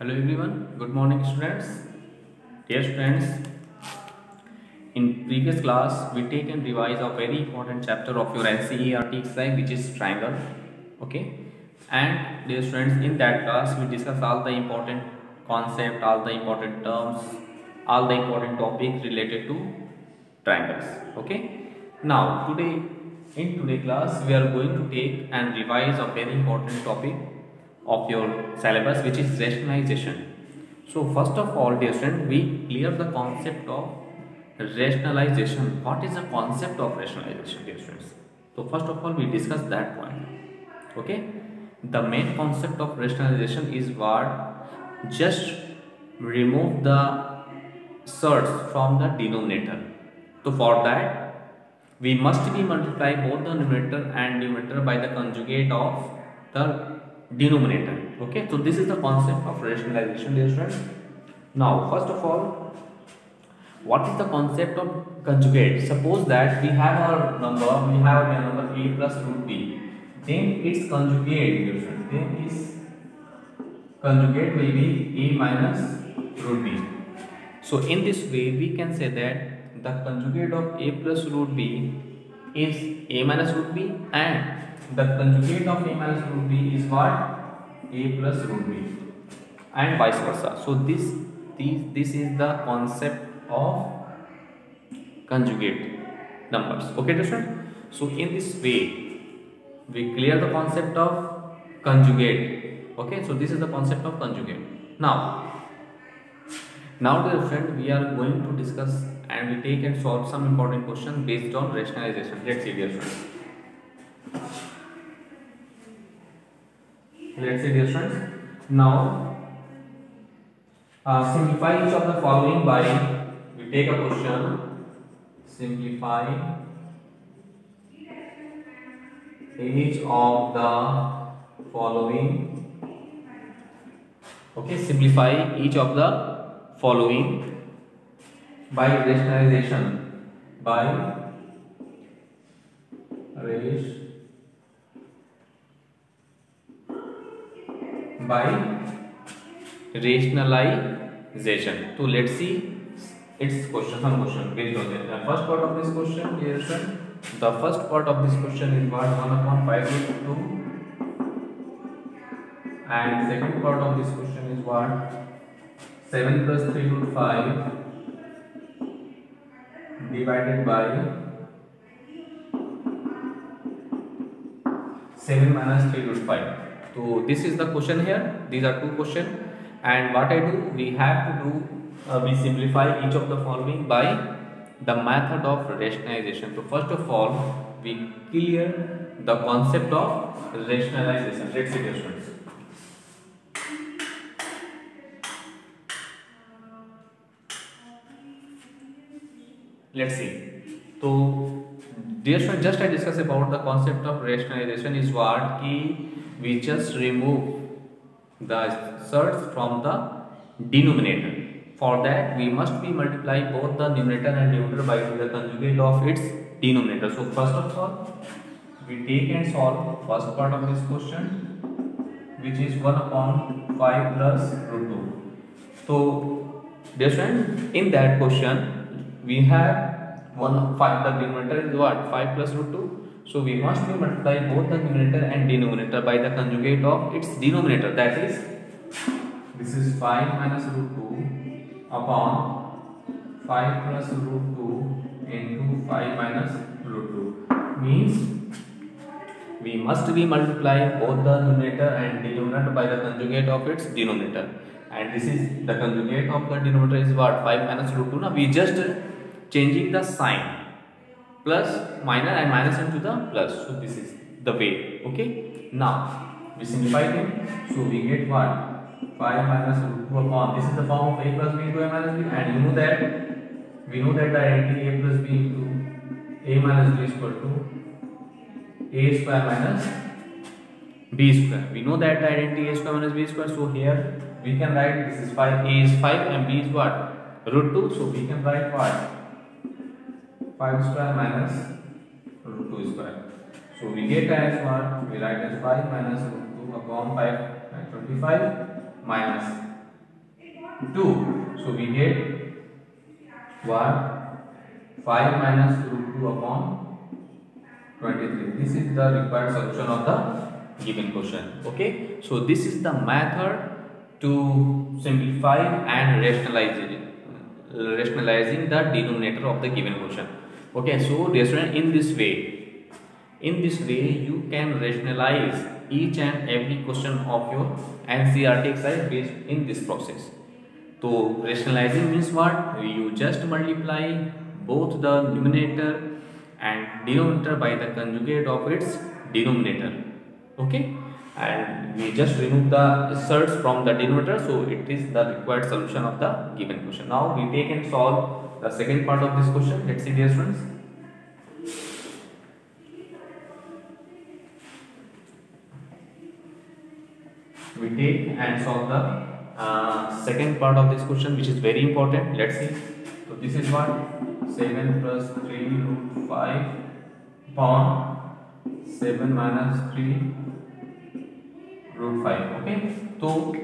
Hello everyone, good morning students. Dear students, in previous class we take and revise a very important chapter of your NCERT exercise, which is triangle. Okay, and dear students, in that class we discuss all the important concept, all the important terms, all the important topics related to triangles. Okay, now in today's class we are going to take and revise a very important topic of your syllabus, which is rationalization. So first of all, dear student, we clear the concept of rationalization. What is the concept of rationalization, dear students? So first of all, we discuss that point. Okay, the main concept of rationalization is what? Just remove the surds from the denominator. So for that, we must be multiply both the numerator and numerator by the conjugate of the denominator. Okay, so this is the concept of rationalization, dear students. Now first of all, what is the concept of conjugate? Suppose that we have a number a plus root b, then its conjugate, dear students, then its conjugate will be a minus root b. So in this way we can say that the conjugate of a plus root b is a minus root b, and the conjugate of a minus root b is what? A plus root b, and vice versa. So this is the concept of conjugate numbers. Okay, understand? So in this way we clear the concept of conjugate. Okay, so this is the concept of conjugate. Now dear friend, we are going to discuss and we take and solve some important questions based on rationalization. Let's see, dear friends. Let's see, dear friends. Now simplify each of the following by, we take a question, simplify each of the following. Okay, simplify each of the following by rationalization, by rationalization. So let's see its question, some question based on that. The first part of this question, dear friend, the first part of this question is what? 1 upon 5 root 2, and second part of this question is what? 7 plus 3 root 5 divided by 7 minus 3 root 5. So this is the question here. These are two questions, and what I do, we have to do we simplify each of the following by the method of rationalization. So first of all, we clear the concept of rationalization. Let's see, dear friends. Let's see. So dear friend, just I discussed about the concept of rationalization is what? We just remove the surds from the denominator. For that, we must be multiply both the numerator and numerator by the conjugate of its denominator. So first of all, we take and solve first part of this question, which is 1 upon 5 plus root 2. So dear friend, in that question we have 5, the denominator is what? 5 plus root 2. So we must be multiply both the numerator and denominator by the conjugate of its denominator, that is, this is 5 minus root 2 upon 5 plus root 2 into 5 minus root 2, means we must be multiply both the numerator and denominator by the conjugate of its denominator, and this is the conjugate of the denominator is what? 5 minus root 2. Now we just changing the sign, plus minus and minus into the plus. So this is the way. Okay, now we simplify it. So we get what? 5 minus root 2 upon, this is the form of a plus b into a minus b, and we know that the identity a plus b into a minus b is equal to a square minus b square. We know that the identity a square minus b square. So here we can write, this is 5, a is 5 and b is what? Root 2. So we can write what? 5 square minus root 2 square. So we get as what? We write as 5 minus root 2 upon 5 and 25 minus 2. So we get what? 5 minus root 2 upon 23. This is the required solution of the given question. Okay, so this is the method to simplify and rationalizing the denominator of the given question. Okay, so dear student, in this way you can rationalize each and every question of your NCERT exercise based in this process. So rationalizing means what? You just multiply both the numerator and denominator by the conjugate of its denominator. Okay, and we just remove the asserts from the denominator, so it is the required solution of the given question. Now we take and solve the second part of this question. Let's see, dear students. We take and solve the second part of this question, which is very important. Let's see. So this is what? 7 plus 3 root 5 upon 7 minus 3 root 5. Okay, so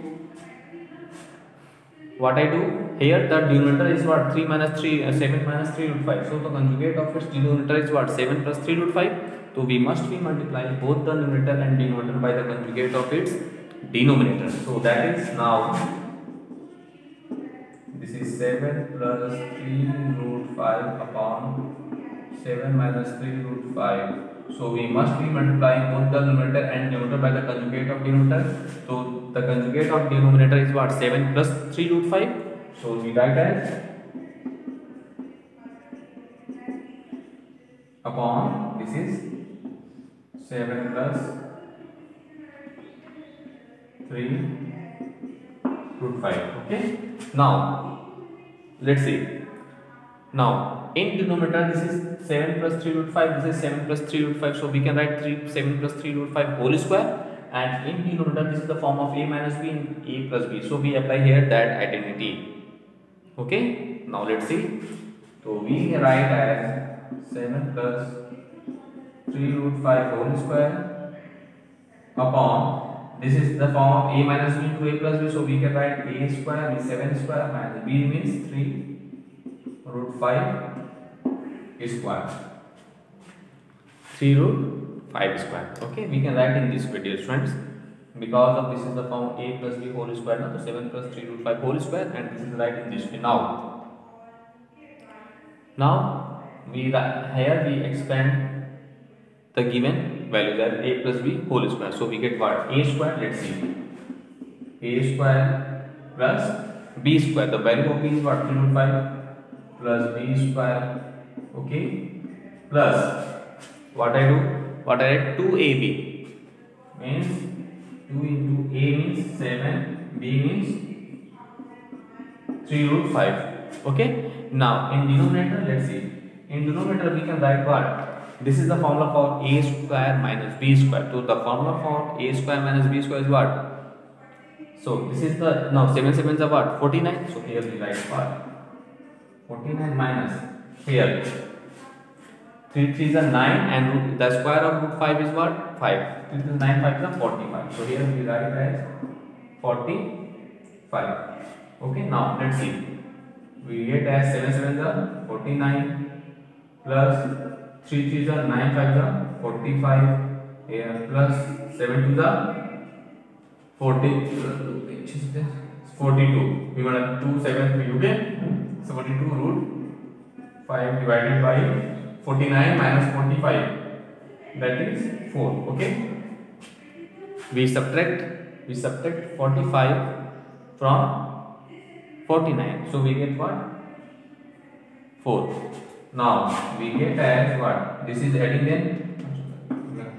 what I do here, the denominator is what? 3 minus 3, 7 minus 3 root 5. So the conjugate of its denominator is what? 7 plus 3 root 5. So we must multiply both the numerator and denominator by the conjugate of its denominator. So that is, now this is 7 plus 3 root 5 upon 7 minus 3 root 5. So we must multiply both the numerator and denominator by the conjugate of denominator. So the conjugate of denominator is what? 7 plus 3 root 5. So we write as upon, this is 7 plus 3 root 5. Okay, now let's see. Now in denominator, this is 7 plus 3 root 5, this is 7 plus 3 root 5, so we can write 7 plus 3 root 5 whole square, and in denominator this is the form of a minus b and a plus b, so we apply here that identity. Okay, now let's see. So we write as 7 plus 3 root 5 whole square upon, this is the form of a minus b to a plus b, so we can write a square means 7 square minus b means 3 root 5 square, 3 root 5 square. Okay, we can write in this way, dear friends, because of this is the form a plus b whole square, now so 7 plus 3 root 5 whole square, and this is right in this way. Now we here we expand the given value, that a plus b whole square, so we get what? A square. Let's see, a square plus b square, the value of b is what? 3 root 5 plus b square. Okay, plus what I do? What I write? 2ab means 2 into a means 7, b means 3 root 5. Okay, now in denominator, let's see. In denominator we can write what? This is the formula for a square minus b square. So the formula for a square minus b square is what? So this is the, now 7 sevens are what? 49. So here we write what? 49 minus, here 3 3s are 9, and the square of root 5 is what? 5. 3 3 is 9, 5 is 45. So here we write as 45. Okay, now let's see. We get as 7 7s are 49 plus 3 3s are 9, 5 are 45, here plus 7 2s are 42. We want 2 7 3. Okay, so 42 root 5 divided by 49 minus 45, that is 4. Okay, we subtract 45 from 49, so we get what? 4. Now we get as what? This is adding then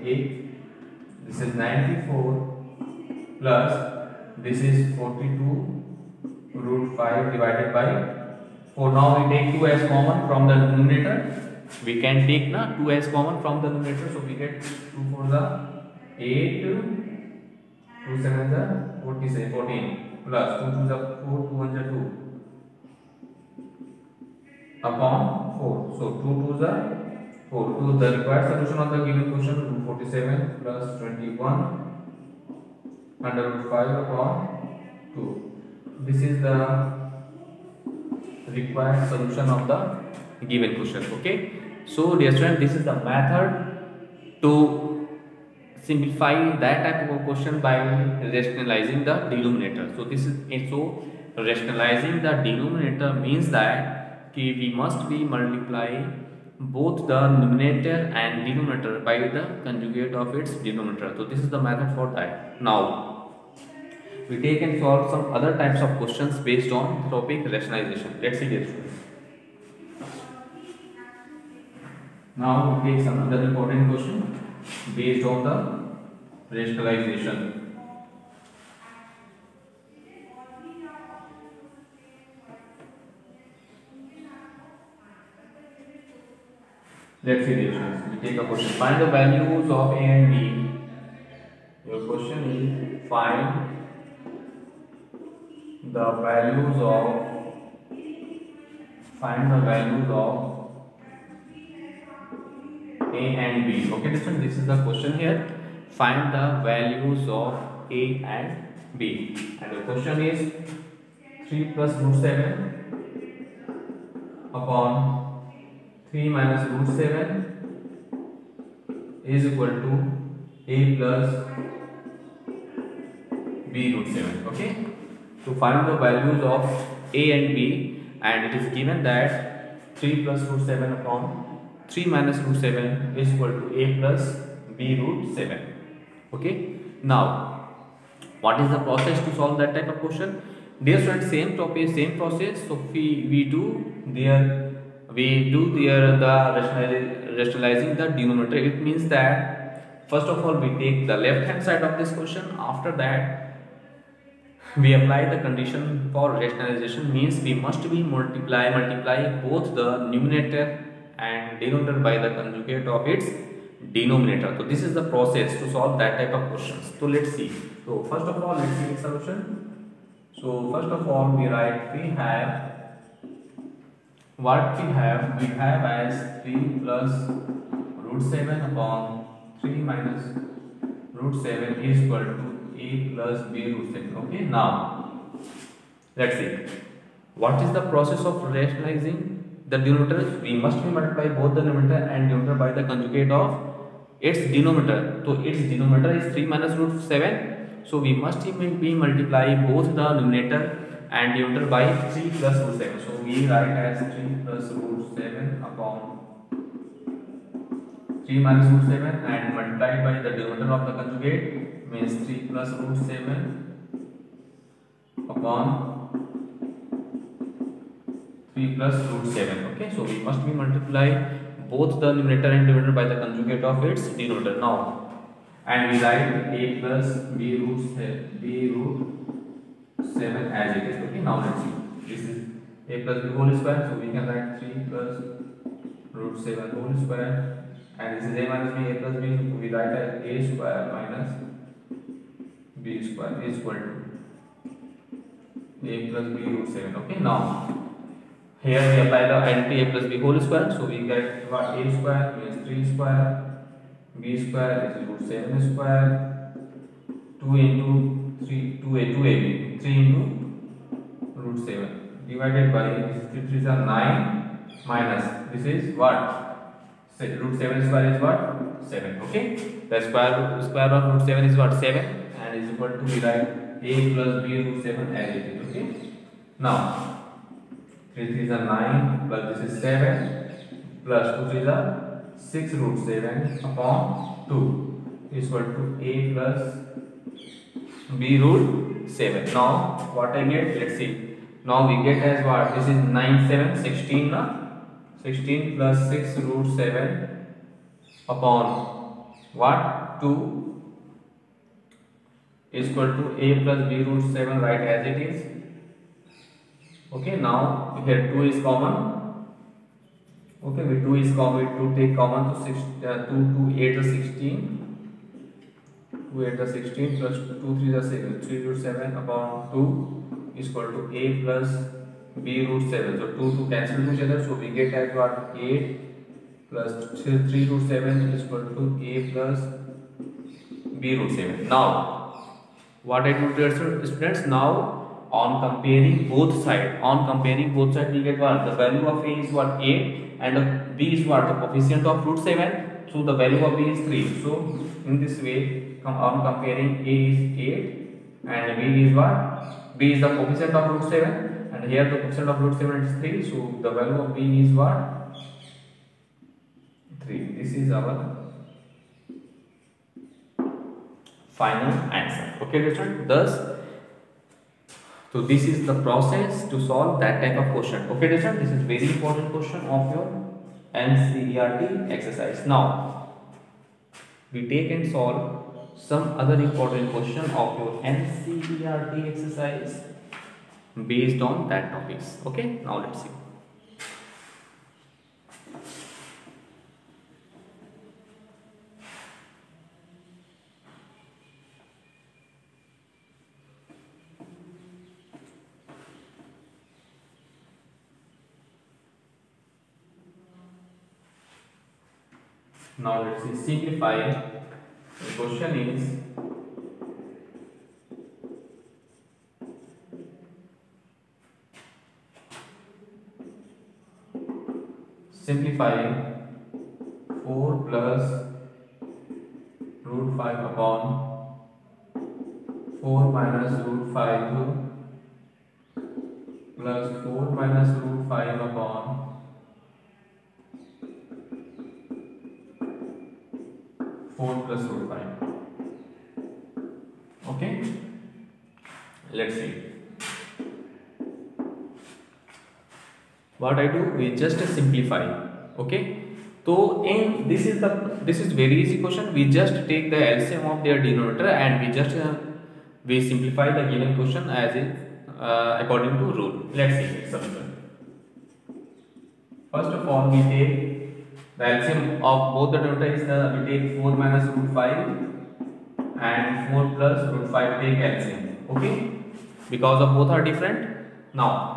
8, this is 94 plus this is 42 root 5 divided by 4. Now we take 2 as common from the denominator. We can take 2 as common from the numerator, so we get 2 4s are 8, 2 7s are 14 plus 2 2s are 4, 2 1s are 2 upon 4. So 2 2s are 4. So the required solution of the given question, 47 plus 21 under root 5 upon 2. this is the required solution of the given question. Okay, so dear student, this is the method to simplify that type of question by rationalizing the denominator. So this is rationalizing the denominator means that we must be multiply both the numerator and denominator by the conjugate of its denominator. So this is the method for that. Now we take and solve some other types of questions based on the topic rationalization. Let's see this. Now we take some other important question based on the rationalization. Let's see this. We take a question. Find the values of A and B. Your question is find the values of A and B. Okay, this is the question here. Find the values of A and B. And the question is 3 plus root 7 upon 3 minus root 7 is equal to A plus B root 7. Okay, to find the values of A and B, and it is given that 3 plus root 7 upon 3 minus root 7 is equal to A plus B root 7. Okay, now what is the process to solve that type of question? Dear students, same topic, same process. So we do the rationalizing the denominator. It means that first of all we take the left hand side of this question. After that we apply the condition for rationalization, means we must be multiply both the numerator and denominator by the conjugate of its denominator. So this is the process to solve that type of questions. So let's see. So first of all, let's see the solution. So first of all, we write we have as 3 plus root 7 upon 3 minus root 7 is equal to A plus B root 7. Okay, now let's see what is the process of rationalizing the denominator. We must be multiply both the numerator and denominator by the conjugate of its denominator. So its denominator is 3 minus root 7. So we must be multiply both the numerator and denominator by 3 plus root 7. So we write as 3 plus root 7 upon 3 minus root 7 and multiplied by the denominator of the conjugate, means 3 plus root 7 upon 3 plus root 7. Okay, so we must be multiply both the numerator and denominator by the conjugate of its denominator. Now, and we write A plus B root 7 as it is. Okay, now let's see. This is A plus B whole square, so we can write 3 plus root 7 whole square, and this is A minus B, A plus B, so we write as A square minus B square is equal to A plus B root 7. Okay, now here we apply the identity A plus B whole square, so we get what A square means 3 square, B square is root 7 square, 2 into 3, 2AB, 3 into root 7 divided by this 3 are 9 minus this is what? Root 7 square is what? 7. Okay, the square of root 7 is what? 7, and is equal to we write A plus B root 7 as it is. Okay, now 3 are 9 plus this is 7 plus 2 are 6 root 7 upon 2 is equal to A plus B root 7. Now what I get? Let's see. Now we get as what? This is 9 7 16 na? 16 plus 6 root 7 upon what? 2 is equal to A plus B root 7, right as it is. Okay, now here 2 is common. Okay, with 2 is common, 2 take common, to 6, 2 8 is 16, 2 8 is 16 plus 2 3 is 7, 3 root 7 upon 2 is equal to A plus B root 7. So 2 cancel each other, so we get as what? 8 plus 3 root 7 is equal to A plus B root 7. Now what I do to students, now On comparing both sides, we get what? The value of a is what? 8, and b is what? The coefficient of root 7. So the value of b is 3. So in this way, on comparing, a is 8 and b is what? B is the coefficient of root 7, and here the coefficient of root 7 is 3. So the value of b is what? 3. This is our final answer. Okay, students. Thus, so this is the process to solve that type of question. Okay, students. This is very important question of your NCERT exercise. Now, we take and solve some other important question of your NCERT exercise based on that topics. Okay, now let's see. Now let's see, simplify. The question is simplify 4 plus root 5 upon 4 minus root 5 plus 4 minus root 5 upon 4 plus root 5. Okay, let's see. What I do, we just simplify. Okay, so in this is very easy question. We just take the LCM of their denominator and we just we simplify the given question as it according to rule. Let's see the solution. First of all, we take the LCM of both the denominator is we take 4 minus root 5 and 4 plus root 5 take LCM. Okay, because of both are different. Now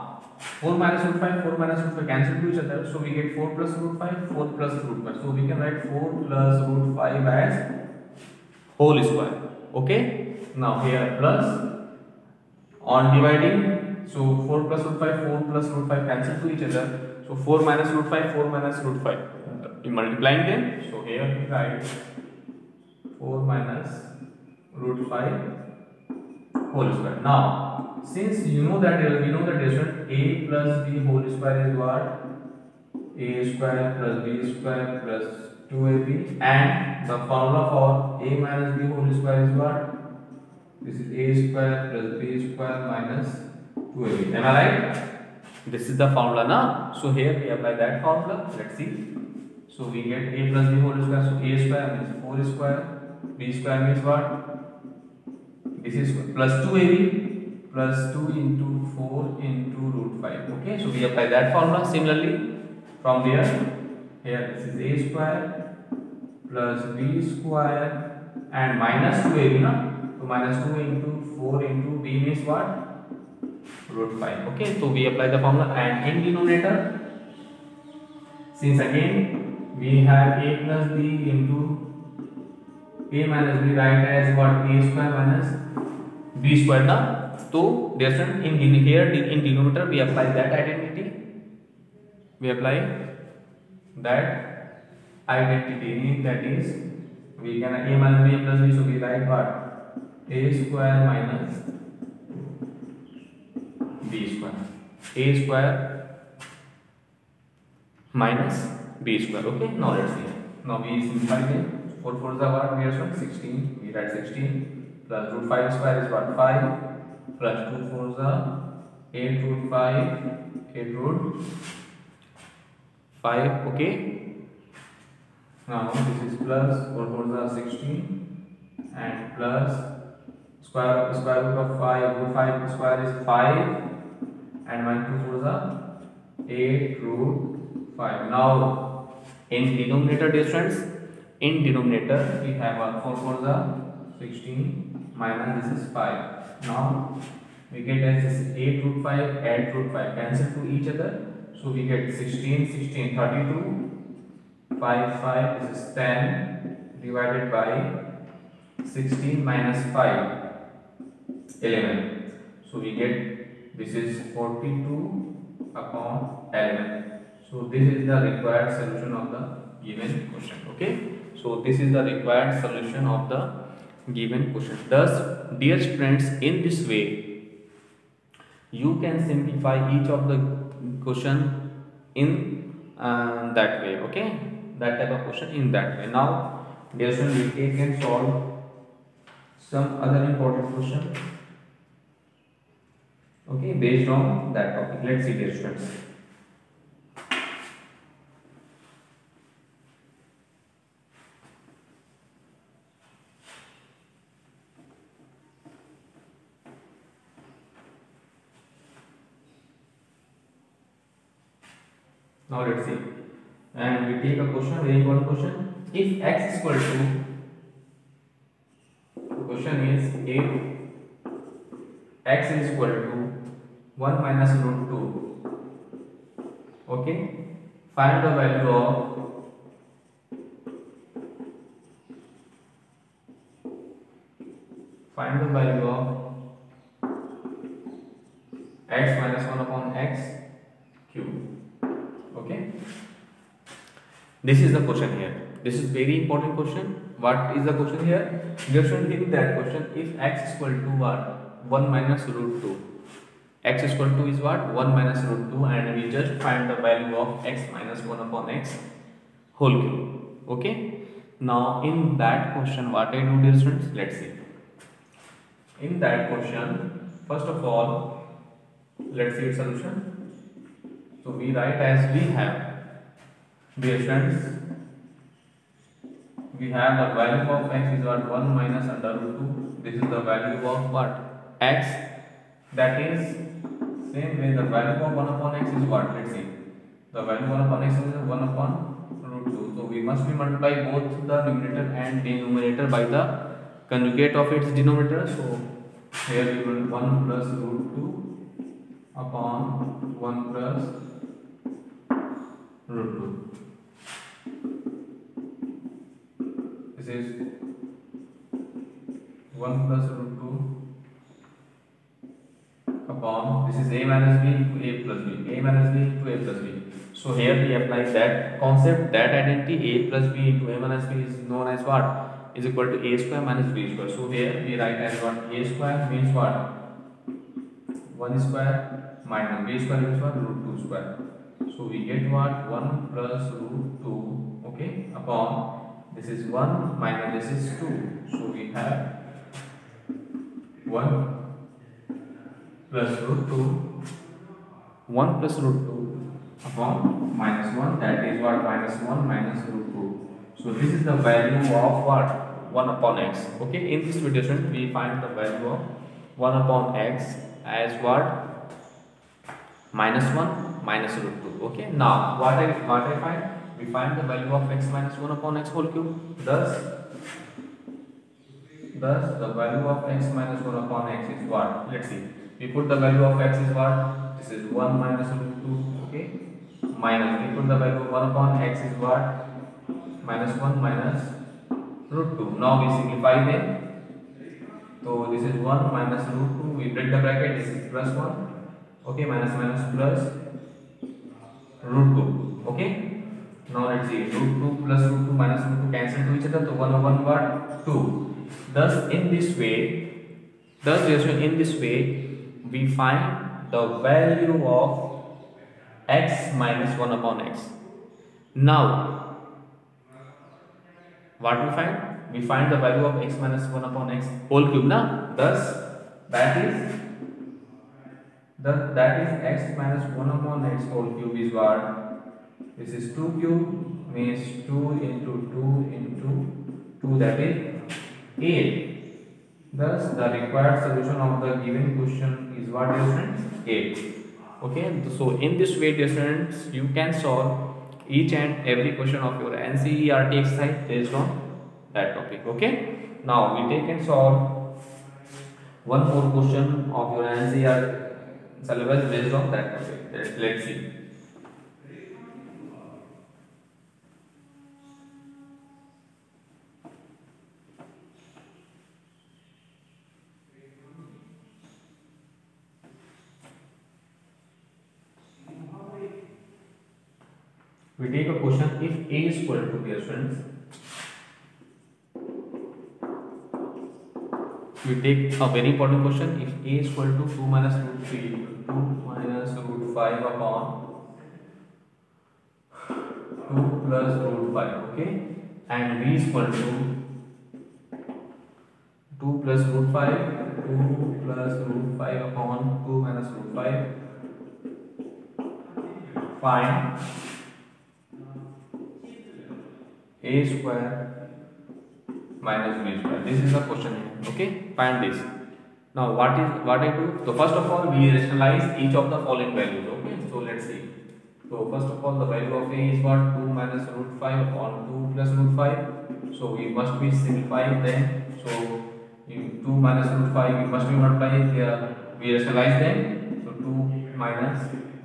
4 minus root 5, 4 minus root 5 cancel to each other, so we get 4 plus root 5, 4 plus root 5. So we can write 4 plus root 5 as whole square. Okay, now here plus on dividing, so 4 plus root 5, 4 plus root 5 cancel to each other. So 4 minus root 5, 4 minus root 5. Multiplying them, so here we write 4 minus root 5 whole square. Now, since we know that result a plus b whole square is what? A square plus b square plus 2ab, and the formula for a minus b whole square is what? This is a square plus b square minus 2ab. Am I right? This is the formula now. So here we apply that formula. Let's see. So we get a plus b whole square. So a square means 4 square, b square means what? This is plus 2ab plus 2 into 4 into root 5. Okay, so we apply that formula. Similarly, from there, here this is a square plus b square and minus 2ab. No? So minus 2 into 4 into b means what? Root 5. Okay, so we apply the formula, and in denominator, since again we have a plus b into a minus b, right as what? A square minus b square. Now, so in here in denominator we apply that identity. That is, we can a minus b plus b, so we write what? A square minus b square. A square minus b square. Okay, now let's see. Now we simplify them. 4 4s are what? We are showing 16. We write 16 plus root 5 square is what? 5 plus 2 4s are 8 root 5, 8 root 5. Okay. Now this is plus 4 4s are 16 and plus square root of 5. Root 5 square is 5 and 1 2 4s are 8 root 5. Now in denominator, dear friends, in denominator we have 4 4s are 16 minus this is 5. Now we get as this is 8 root 5, add root 5, cancel to each other. So we get 16, 16, 32, 5, 5, this is 10 divided by 16 minus 5, 11. So we get This is 42 upon 11. So this is the required solution of the given question. Okay. So this is the required solution of the given question. Thus, dear students, in this way, you can simplify each of the question in that way. Okay. That type of question in that way. Now, dear students, we take and solve some other important question. Okay, based on that topic. Let's see, dear students. Now let's see, and we take a question, very important question. If x is equal to, the question is if x is equal to 1 minus root 2, okay, find the value of x minus 1 upon x cube. Okay, this is the question here. This is very important question. What is the question here? Just in that question, if x is equal to what? 1 minus root 2. X is equal to is what? 1 minus root 2, and we just find the value of x minus 1 upon x whole cube. Okay. Now in that question, what I do, dear students? Let's see. In that question, first of all, let's see its solution. So we write as we have. Dear friends, we have the value of x is what? 1 minus under root 2. This is the value of what? X. That is same way the value of 1 upon x is what? Let's see. The value of 1 upon x is 1 upon root 2. So we must be multiply both the numerator and denominator by the conjugate of its denominator. So here we will 1 plus root 2 upon 1 plus root 2. This is 1 plus root 2 upon, this is a minus b to a plus b, a minus b to a plus b. So here we apply that concept, that identity, a plus b into a minus b is known as what? Is equal to a square minus b square. So here we write as what? A square means what? 1 square minus b square means what? Root 2 square. So we get what? 1 plus root 2, okay, upon, this is 1 minus this is 2. So we have 1 plus root 2, 1 plus root 2 upon minus 1, that is what? Minus 1 minus root 2. So this is the value of what? 1 upon x. Okay, in this video we find the value of 1 upon x as what? Minus 1 minus root 2. Okay, now what I find? We find the value of x minus 1 upon x whole cube. Thus the value of x minus 1 upon x is what? Let's see. We put the value of x is what? This is 1 minus root 2. Okay, minus, we put the value of 1 upon x is what? Minus 1 minus root 2. Now we simplify them. So this is 1 minus root 2. We break the bracket. This is plus 1. Okay, minus minus plus root 2. Okay. Now let's see, root 2 plus root 2 minus root 2 cancel to each other. So 1 over 1 what? 2. Thus in this way, we find the value of x minus 1 upon x. Now what we find? We find the value of x minus 1 upon x whole cube. Now thus that is x minus 1 upon x whole cube is what? This is 2 cube means 2 into 2 into 2, that is 8. Thus the required solution of the given question is what, dear friends? 8. Okay, so in this way, dear friends, you can solve each and every question of your NCERT exercise based on that topic. Okay, now we take and solve one more question of your NCERT syllabus based on that topic. Let's see. we take a question. If a is equal to, dear friends, we take a very important question. If a is equal to 2 minus root 3, 2 minus root 5 upon 2 plus root 5, okay, and b is equal to 2 plus root 5, 2 plus root 5 upon 2 minus root 5. Find a square minus b square. This is the question here. Okay, find this. Now what I do? So first of all, we rationalize each of the following values. Okay, so let's see. So first of all, the value of a is what? 2 minus root 5 upon 2 plus root 5. So we must be simplified then. So 2 minus root 5 we must be multiplied here. We rationalize them. So 2 minus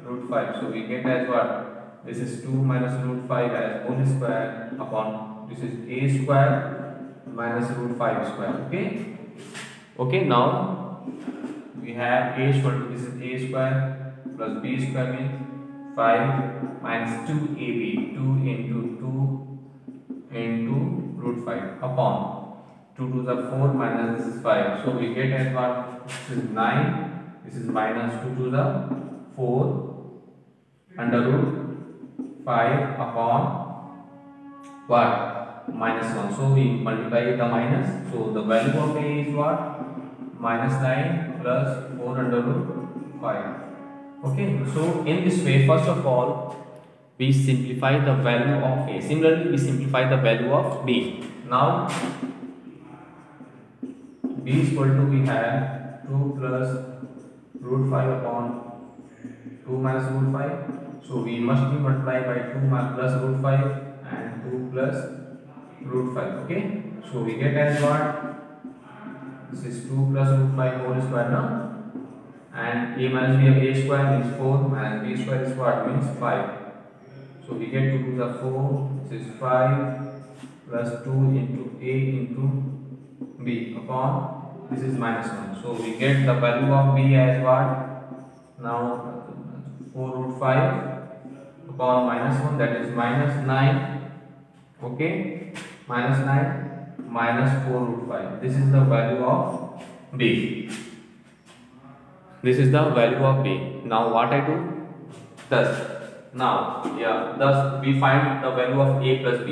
root 5. So we get as what? This is 2 minus root 5 as whole square upon this is a square minus root 5 square. Okay. Okay. Now we have a equal to, this is a square plus b square means 5 minus 2ab, 2 into root 5 upon 2 to the 4 minus this is 5. So we get as what? This is 9. This is minus 2 to the 4 under root 5 upon what? Minus 1. So we multiply the minus. So the value of a is what? Minus 9 plus 4 under root 5. Okay. So in this way, first of all, we simplify the value of a. Similarly, we simplify the value of b. Now b is equal to, we have 2 plus root 5 upon 2 minus root 5. So we must be multiplied by 2 plus root 5 and 2 plus root 5. Okay. So we get as what? This is 2 plus root 5 whole square now. And a minus b of a square means 4 minus b square is what? Means 5. So we get 2 to the 4. This is 5 plus 2 into a into b upon this is minus 1. So we get the value of b as what? Now 4 root 5 upon minus 1, that is minus 9. Okay, minus 9 minus 4 root 5. This is the value of b. This is the value of b. Now what I do? Thus we find the value of a plus b.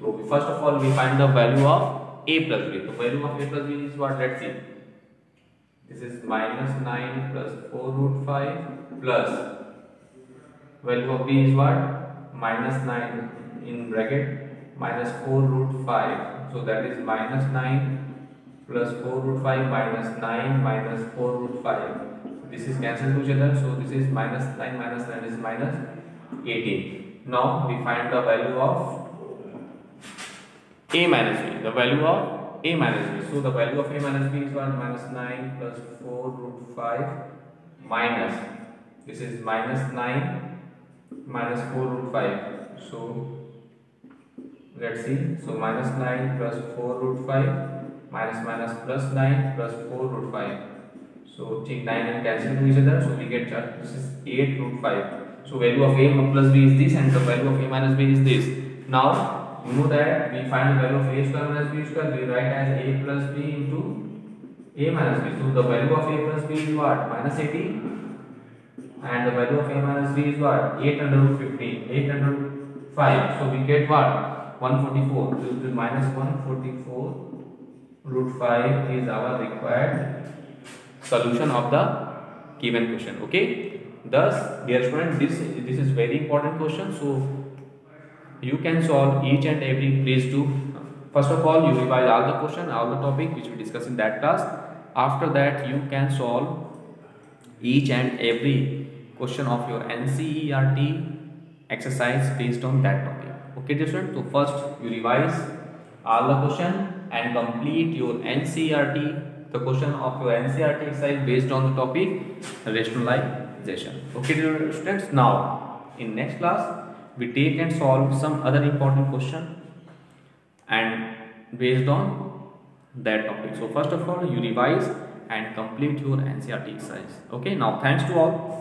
So first of all, we find the value of a plus b. The value of a plus b is what? Let's see. This is minus 9 plus 4 root 5 plus value of b is what? Minus 9 in bracket minus 4 root 5. So that is minus 9 plus 4 root 5 minus 9 minus 4 root 5. This is cancelled to each other. So this is minus 9 minus 9 is minus 18. Now we find the value of a minus b. The value of a minus b. So the value of a minus b is what? Minus 9 plus 4 root 5 minus, this is minus 9 minus 4 root 5. So let's see. So minus 9 plus 4 root 5 minus plus 9 plus 4 root 5. So take 9 and cancel to each other. So we get this is 8 root 5. So value of a plus b is this and the value of a minus b is this. Now you know that we find the value of a square minus b square, we write as a plus b into a minus b. So the value of a plus b is what? Minus 80. And the value of a minus b is what? 8 under root 15, 8 under root 5. So we get what? 144. So this is minus 144 root 5 is our required solution of the given question. Okay. Thus, dear student, this is very important question. So you can solve each and every. Please do. First of all, you revise all the question, all the topic which we discussed in that class. After that, you can solve each and every question of your NCERT exercise based on that topic. Okay, dear student. So first you revise all the question and complete your NCERT, the question of your NCERT exercise based on the topic rationalization. Okay, dear students. Now in next class we take and solve some other important question and based on that topic. So first of all, you revise and complete your NCERT exercise. Okay, now thanks to all.